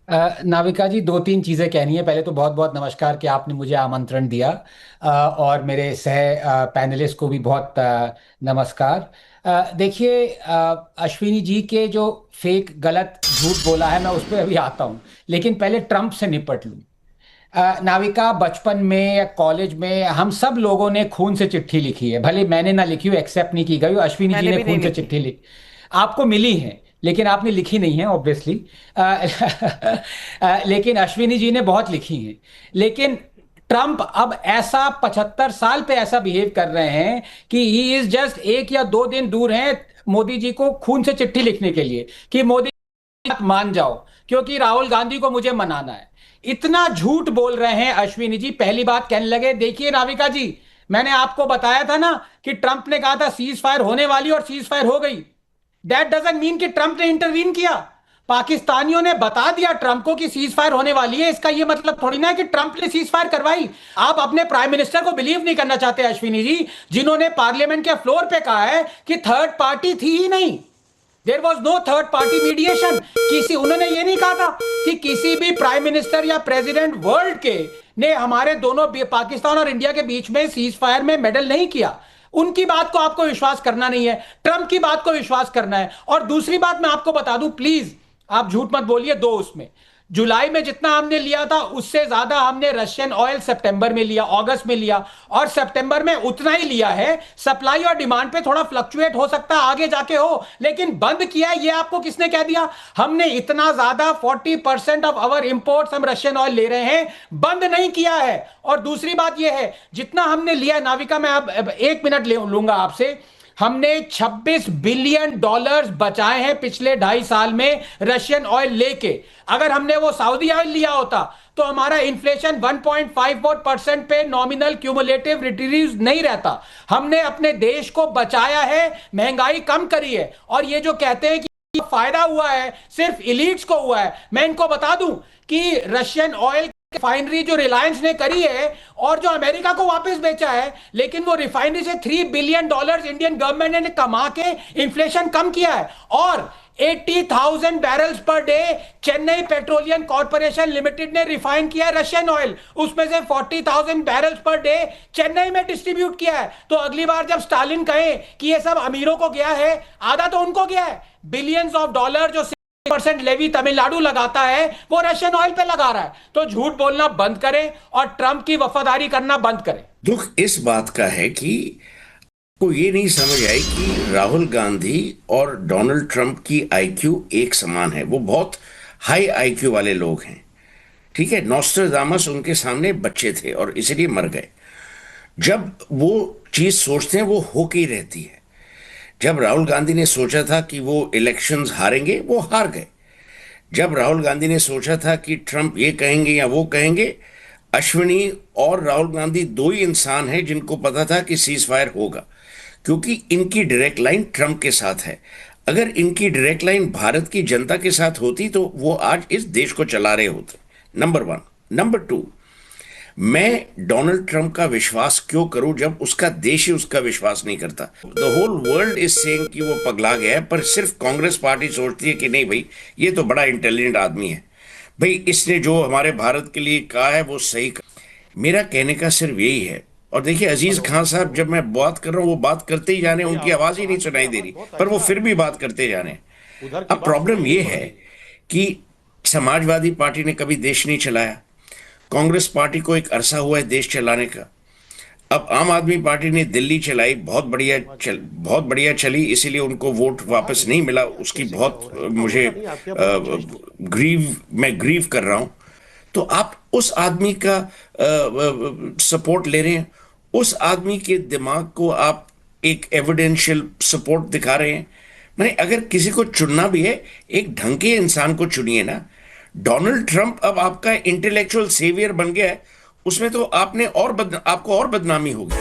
नाविका जी, दो तीन चीज़ें कहनी है। पहले तो बहुत बहुत नमस्कार कि आपने मुझे आमंत्रण दिया। और मेरे सह पैनलिस्ट को भी बहुत नमस्कार। देखिए, अश्विनी जी के जो फेक गलत झूठ बोला है, मैं उस पर अभी आता हूँ। लेकिन पहले ट्रंप से निपट लूँ। नाविका, बचपन में या कॉलेज में हम सब लोगों ने खून से चिट्ठी लिखी है। भले मैंने ना लिखी हो, एक्सेप्ट नहीं की गई हो, अश्विनी जी मैंने ने भी नहीं खून से लिखी। चिट्ठी लिखी। आपको मिली है, लेकिन आपने लिखी नहीं है ऑब्वियसली। लेकिन अश्विनी जी ने बहुत लिखी हैं। लेकिन ट्रंप अब ऐसा 75 साल पे ऐसा बिहेव कर रहे हैं कि ही इज जस्ट एक या दो दिन दूर हैं मोदी जी को खून से चिट्ठी लिखने के लिए कि मोदी बात मान जाओ, क्योंकि राहुल गांधी को मुझे मनाना है। इतना झूठ बोल रहे हैं अश्विनी जी। पहली बात कहने लगे, देखिए नाविका जी, मैंने आपको बताया था ना कि ट्रंप ने कहा था सीज फायर होने वाली और सीज फायर हो गई। दैट डजंट मीन कि ट्रंप ने इंटरवीन किया। पाकिस्तानियों ने बता दिया ट्रंप को कि सीज फायर होने वाली है, इसका यह मतलब थोड़ी ना है कि ट्रंप ने सीज फायर करवाई। आप अपने प्राइम मिनिस्टर को बिलीव नहीं करना चाहते अश्विनी जी, जिन्होंने पार्लियामेंट के फ्लोर पे कहा है कि थर्ड पार्टी थी ही नहीं। There was no third party mediation. किसी उन्होंने ये नहीं कहा था कि किसी भी प्राइम मिनिस्टर या प्रेसिडेंट वर्ल्ड के ने हमारे दोनों पाकिस्तान और इंडिया के बीच में सीज फायर में मेडल नहीं किया। उनकी बात को आपको विश्वास करना नहीं है, ट्रंप की बात को विश्वास करना है। और दूसरी बात मैं आपको बता दूं, प्लीज आप झूठ मत बोलिए। दो उसमें जुलाई में जितना हमने लिया था उससे ज्यादा हमने रशियन ऑयल सितंबर में लिया, अगस्त में लिया, और सितंबर में उतना ही लिया है। सप्लाई और डिमांड पे थोड़ा फ्लक्चुएट हो सकता है आगे जाके हो, लेकिन बंद किया है ये आपको किसने कह दिया? हमने इतना ज्यादा 40% ऑफ अवर इंपोर्ट्स हम रशियन ऑयल ले रहे हैं, बंद नहीं किया है। और दूसरी बात यह है, जितना हमने लिया नाविका, मैं अब 1 मिनट ले लूंगा आपसे। हमने 26 बिलियन डॉलर्स बचाए हैं पिछले 2.5 साल में रशियन ऑयल लेके। अगर हमने वो सऊदी ऑयल लिया होता तो हमारा इन्फ्लेशन 1.54% पे नॉमिनल क्यूमुलेटिव रिड्यूस नहीं रहता। हमने अपने देश को बचाया है, महंगाई कम करी है। और ये जो कहते हैं कि फायदा हुआ है सिर्फ इलीट्स को हुआ है, मैं इनको बता दूं कि रशियन ऑयल रिफाइनरी जो रिलायंस ने करी है और जो अमेरिका को वापस बेचा है, लेकिन वो रिफाइनरी से $3 बिलियन इंडियन गवर्नमेंट ने कमा के इन्फ्लेशन कम किया है। और 80,000 barrels per day Chennai petroleum corporation limited ने रिफाइन किया है रशियन ऑयल, उसमें से 40,000 बैरल्स पर डे चेन्नई में डिस्ट्रीब्यूट किया है। तो अगली बार जब स्टालिन कहे कि ये सब अमीरों को गया है, आधा तो उनको गया है। बिलियंस ऑफ डॉलर जो परसेंट लेवी तमिलनाडु लगाता है वो रशियन ऑयल पे लगा रहा है। तो झूठ बोलना बंद करें और ट्रंप की वफादारी करना बंद करें। दुख इस बात का है कि को ये नहीं समझ आई कि राहुल गांधी और डोनाल्ड ट्रंप की आईक्यू एक समान है। वो बहुत हाई आईक्यू वाले लोग हैं। ठीक है, नॉस्ट्राडामस उनके सामने बच्चे थे और इसलिए मर गए। जब वो चीज सोचते हैं वो होके ही रहती है। जब राहुल गांधी ने सोचा था कि वो इलेक्शंस हारेंगे, वो हार गए। जब राहुल गांधी ने सोचा था कि ट्रंप ये कहेंगे या वो कहेंगे, अश्विनी और राहुल गांधी दो ही इंसान हैं जिनको पता था कि सीज फायर होगा, क्योंकि इनकी डायरेक्ट लाइन ट्रंप के साथ है। अगर इनकी डायरेक्ट लाइन भारत की जनता के साथ होती तो वो आज इस देश को चला रहे होते। Number one. नंबर टू, मैं डोनाल्ड ट्रंप का विश्वास क्यों करूं जब उसका देश ही उसका विश्वास नहीं करता? The whole world is saying कि वो पगला गया है, पर सिर्फ कांग्रेस पार्टी सोचती है कि नहीं भाई, ये तो बड़ा इंटेलिजेंट आदमी है, भाई इसने जो हमारे भारत के लिए कहा है वो सही कहा। मेरा कहने का सिर्फ यही है। और देखिए अजीज खान साहब, जब मैं बात कर रहा हूं वो बात करते ही जाने, उनकी आवाज ही नहीं सुनाई दे रही, पर वो फिर भी बात करते जाने। अब प्रॉब्लम ये है कि समाजवादी पार्टी ने कभी देश नहीं चलाया, कांग्रेस पार्टी को एक अरसा हुआ है देश चलाने का। अब आम आदमी पार्टी ने दिल्ली चलाई, बहुत बढ़िया चली, इसीलिए उनको वोट वापस नहीं मिला। उसकी बहुत मुझे मैं ग्रीव कर रहा हूं। तो आप उस आदमी का सपोर्ट ले रहे हैं, उस आदमी के दिमाग को आप एक एविडेंशियल सपोर्ट दिखा रहे हैं। मैंने अगर किसी को चुनना भी है, एक ढंग के इंसान को चुनिए ना। डोनाल्ड ट्रंप अब आपका इंटेलेक्चुअल सेवियर बन गया है, उसमें तो आपको और बदनामी होगी।